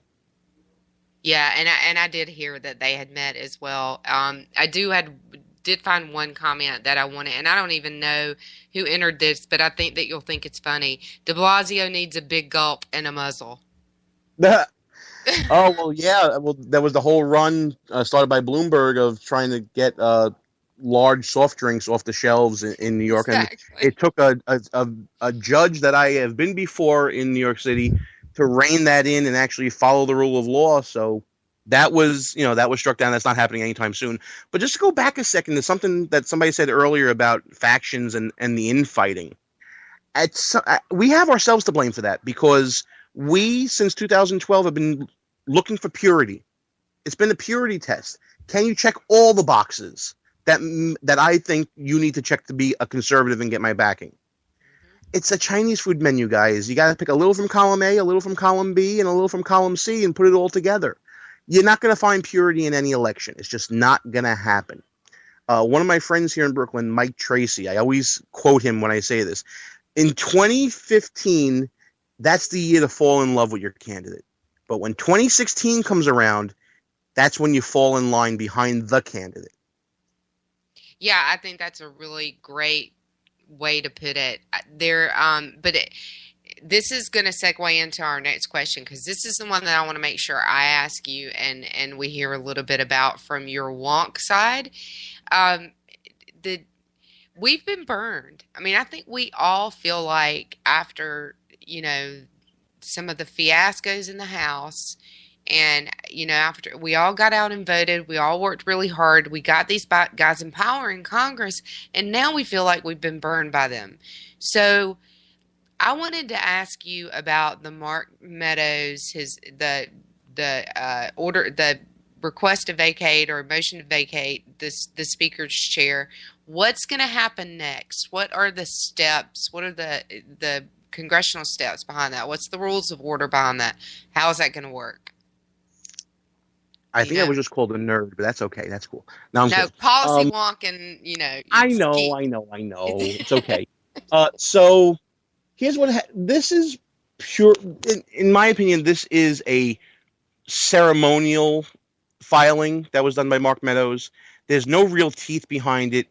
Yeah, and I did hear that they had met as well. I did find one comment that I wanted, and I don't even know who entered this, but I think that you'll think it's funny. De Blasio needs a big gulp and a muzzle. Oh, well, yeah. Well, there was the whole run started by Bloomberg of trying to get large soft drinks off the shelves in New York. Exactly. And it took a judge that I have been before in New York City to rein that in and actually follow the rule of law. So that was struck down. That's not happening anytime soon. But just to go back a second to something that somebody said earlier about factions and the infighting. We have ourselves to blame for that because we, since 2012, have been looking for purity. It's been a purity test. Can you check all the boxes that I think you need to check to be a conservative and get my backing? Mm-hmm. It's a Chinese food menu, guys. You got to pick a little from column A, a little from column B, and a little from column C and put it all together. You're not going to find purity in any election. It's just not going to happen. One of my friends here in Brooklyn, Mike Tracy, I always quote him when I say this. In 2015, that's the year to fall in love with your candidate. But when 2016 comes around, that's when you fall in line behind the candidate. Yeah, I think that's a really great way to put it. This is going to segue into our next question because this is the one that I want to make sure I ask you and we hear a little bit about from your wonk side. We've been burned. I mean, I think we all feel like after, some of the fiascos in the House and, after we all got out and voted, we all worked really hard. We got these guys in power in Congress, and now we feel like we've been burned by them. So I wanted to ask you about the Mark Meadows, the request to vacate or motion to vacate the speaker's chair. What's going to happen next? What are the steps? What are the congressional steps behind that? What's the rules of order behind that? How is that going to work? I think I was just called a nerd, but that's okay. That's cool. No, policy wonk and, I know. It's okay. So here's what this is pure. In my opinion, this is a ceremonial filing that was done by Mark Meadows. There's no real teeth behind it,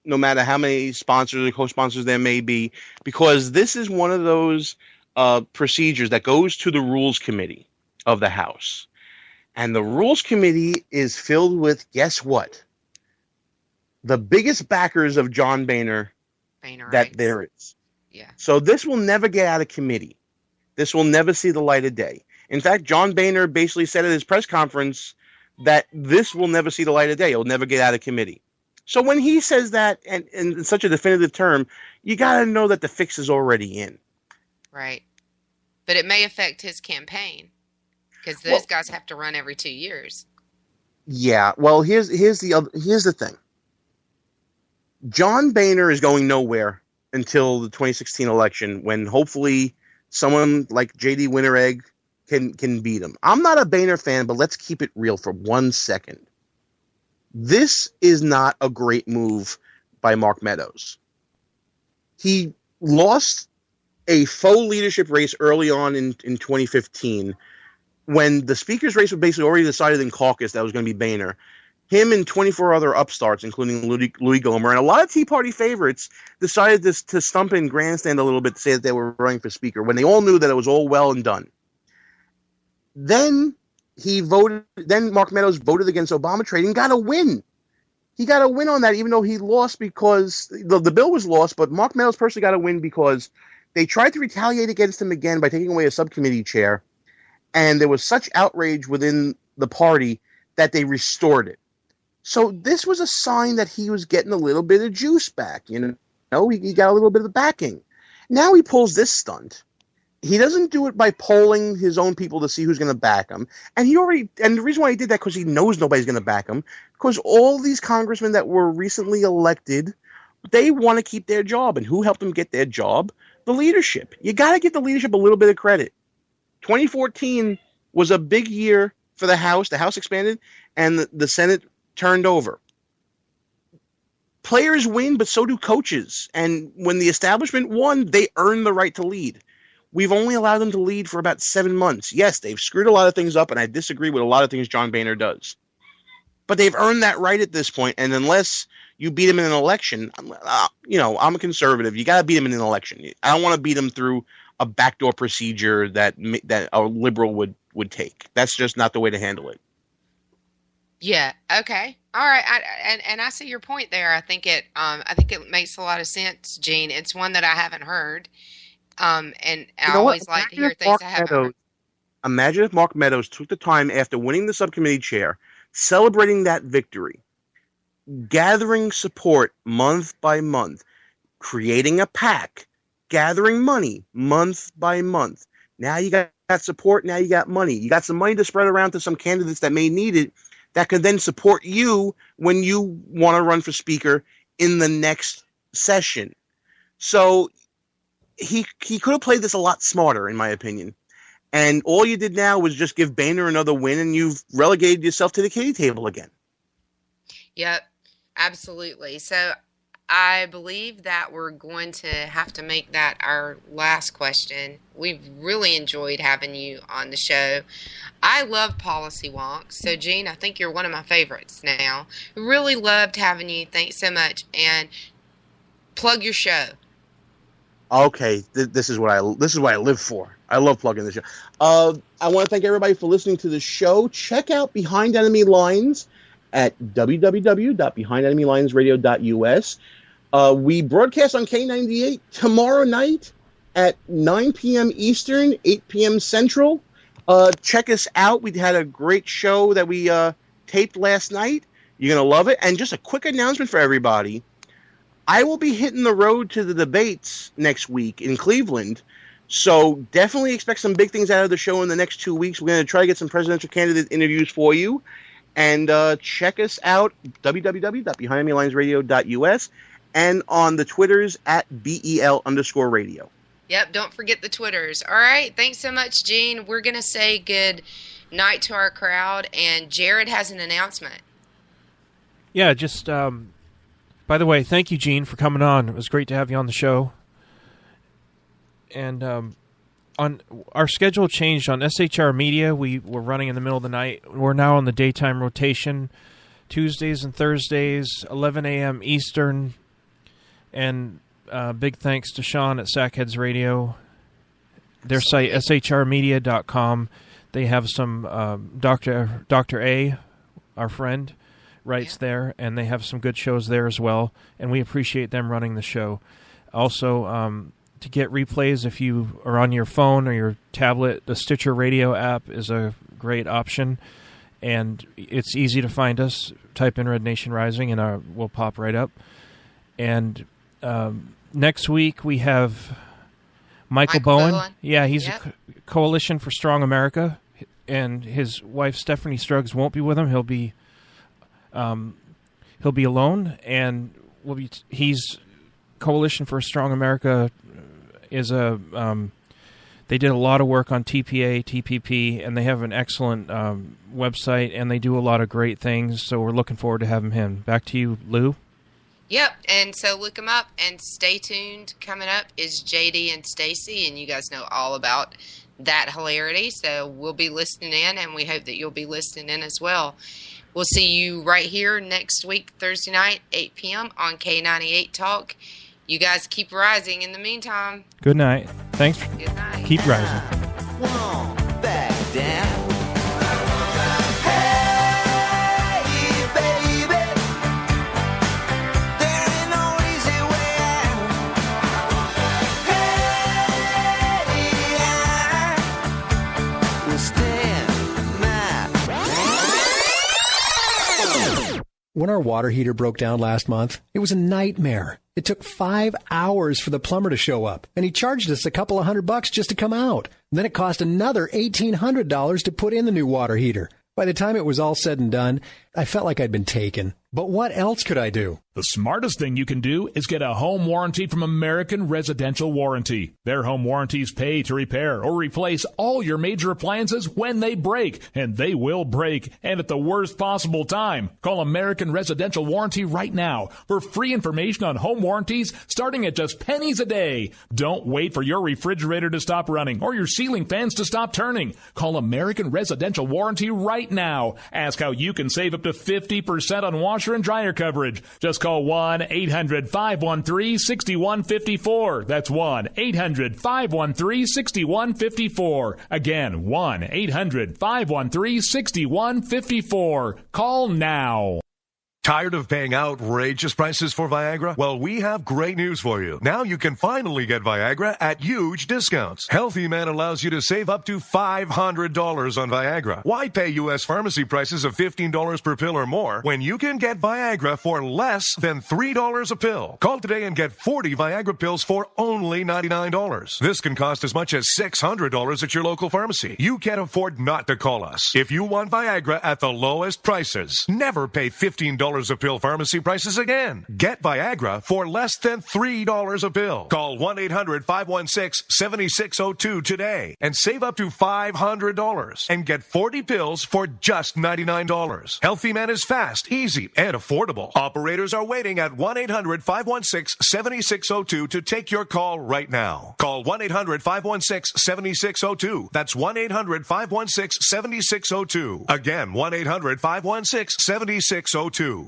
no matter how many sponsors or co-sponsors there may be, because this is one of those procedures that goes to the Rules Committee of the House. And the Rules Committee is filled with, guess what? The biggest backers of John Boehner that there is. Yeah. So this will never get out of committee. This will never see the light of day. In fact, John Boehner basically said at his press conference that this will never see the light of day. It will never get out of committee. So when he says that and in such a definitive term, you got to know that the fix is already in. Right. But it may affect his campaign because those guys have to run every 2 years. Yeah. Well, here's the thing. John Boehner is going nowhere until the 2016 election when hopefully someone like J.D. Winteregg can beat him. I'm not a Boehner fan, but let's keep it real for 1 second. This is not a great move by Mark Meadows. He lost a faux leadership race early on in 2015 when the speaker's race was basically already decided in caucus that was going to be Boehner. Him and 24 other upstarts, including Louis Gohmert, and a lot of Tea Party favorites, decided to stump and grandstand a little bit to say that they were running for speaker when they all knew that it was all well and done. Then Mark Meadows voted against Obama trade and got a win. He got a win on that, even though he lost because the bill was lost, but Mark Meadows personally got a win because they tried to retaliate against him again by taking away a subcommittee chair, and there was such outrage within the party that they restored it. So this was a sign that he was getting a little bit of juice back. You know, he got a little bit of backing. Now he pulls this stunt. He doesn't do it by polling his own people to see who's going to back him. And the reason why he did that, because he knows nobody's going to back him, because all these congressmen that were recently elected, they want to keep their job. And who helped them get their job? The leadership. You got to give the leadership a little bit of credit. 2014 was a big year for the House. The House expanded, and the Senate turned over. Players win, but so do coaches. And when the establishment won, they earned the right to lead. We've only allowed them to lead for about 7 months. Yes, they've screwed a lot of things up, and I disagree with a lot of things John Boehner does. But they've earned that right at this point, and unless you beat them in an election, I'm a conservative. You got to beat them in an election. I don't want to beat them through a backdoor procedure that a liberal would take. That's just not the way to handle it. Yeah. Okay. All right. I see your point there. I think it makes a lot of sense, Gene. It's one that I haven't heard. And I always like to hear things I haven't heard. Imagine if Mark Meadows took the time after winning the subcommittee chair, celebrating that victory, gathering support month by month, creating a PAC, gathering money month by month. Now you got support. Now you got money. You got some money to spread around to some candidates that may need it, that could then support you when you want to run for speaker in the next session. So he could have played this a lot smarter, in my opinion. And all you did now was just give Boehner another win, and you've relegated yourself to the kiddie table again. Yep, absolutely. So I believe that we're going to have to make that our last question. We've really enjoyed having you on the show. I love Policy Wonks. So, Gene, I think you're one of my favorites now. Really loved having you. Thanks so much. And plug your show. Okay, this is what I live for. I love plugging the show. I want to thank everybody for listening to the show. Check out Behind Enemy Lines at www.behindenemylinesradio.us. We broadcast on K98 tomorrow night at 9 p.m. Eastern, 8 p.m. Central. Check us out. We had a great show that we taped last night. You're going to love it. And just a quick announcement for everybody. I will be hitting the road to the debates next week in Cleveland. So definitely expect some big things out of the show in the next 2 weeks. We're going to try to get some presidential candidate interviews for you. And check us out, www.behindenemylinesradio.us, and on the Twitters at BEL_radio. Yep, don't forget the Twitters. All right, thanks so much, Gene. We're going to say good night to our crowd, and Jared has an announcement. Yeah, just, by the way, thank you, Gene, for coming on. It was great to have you on the show. And on our schedule changed on SHR Media. We were running in the middle of the night. We're now on the daytime rotation, Tuesdays and Thursdays, 11 a.m. Eastern. And big thanks to Sean at Sackheads Radio. Their site, shrmedia.com. They have some Dr. A, our friend, writes there, and they have some good shows there as well. And we appreciate them running the show. Also, to get replays, if you are on your phone or your tablet, the Stitcher Radio app is a great option, and it's easy to find us. Type in Red Nation Rising, and we'll pop right up. And next week we have Michael Bowen. Yeah, he's a Coalition for Strong America, and his wife Stephanie Struggs won't be with him. He'll be alone, and he's Coalition for Strong America. Is they did a lot of work on TPA, TPP, and they have an excellent website, and they do a lot of great things, so we're looking forward to having him. Back to you, Lou. Yep, and so look them up and stay tuned. Coming up is JD and Stacy, and you guys know all about that hilarity, so we'll be listening in, and we hope that you'll be listening in as well. We'll see you right here next week, Thursday night, 8 p.m. on K98 Talk. You guys keep rising in the meantime. Good night. Thanks. Good night. Keep rising. Back down. When our water heater broke down last month, it was a nightmare. It took 5 hours for the plumber to show up, and he charged us a couple of $100 just to come out. And then it cost another $1,800 to put in the new water heater. By the time it was all said and done, I felt like I'd been taken. But what else could I do? The smartest thing you can do is get a home warranty from American Residential Warranty. Their home warranties pay to repair or replace all your major appliances when they break, and they will break, and at the worst possible time. Call American Residential Warranty right now for free information on home warranties starting at just pennies a day. Don't wait for your refrigerator to stop running or your ceiling fans to stop turning. Call American Residential Warranty right now. Ask how you can save up to 50% on washer and dryer coverage. Just call 1-800-513-6154. That's 1-800-513-6154. Again, 1-800-513-6154. Call now. Tired of paying outrageous prices for Viagra? Well, we have great news for you. Now you can finally get Viagra at huge discounts. Healthy Man allows you to save up to $500 on Viagra. Why pay U.S. pharmacy prices of $15 per pill or more when you can get Viagra for less than $3 a pill? Call today and get 40 Viagra pills for only $99. This can cost as much as $600 at your local pharmacy. You can't afford not to call us. If you want Viagra at the lowest prices, never pay $15 a pill pharmacy prices again. Get Viagra for less than $3 a pill. Call 1-800-516-7602 today and save up to $500 and get 40 pills for just $99. Healthy Man is fast, easy, and affordable. Operators are waiting at 1-800-516-7602 to take your call right now. Call 1-800-516-7602. That's 1-800-516-7602. Again, 1-800-516-7602.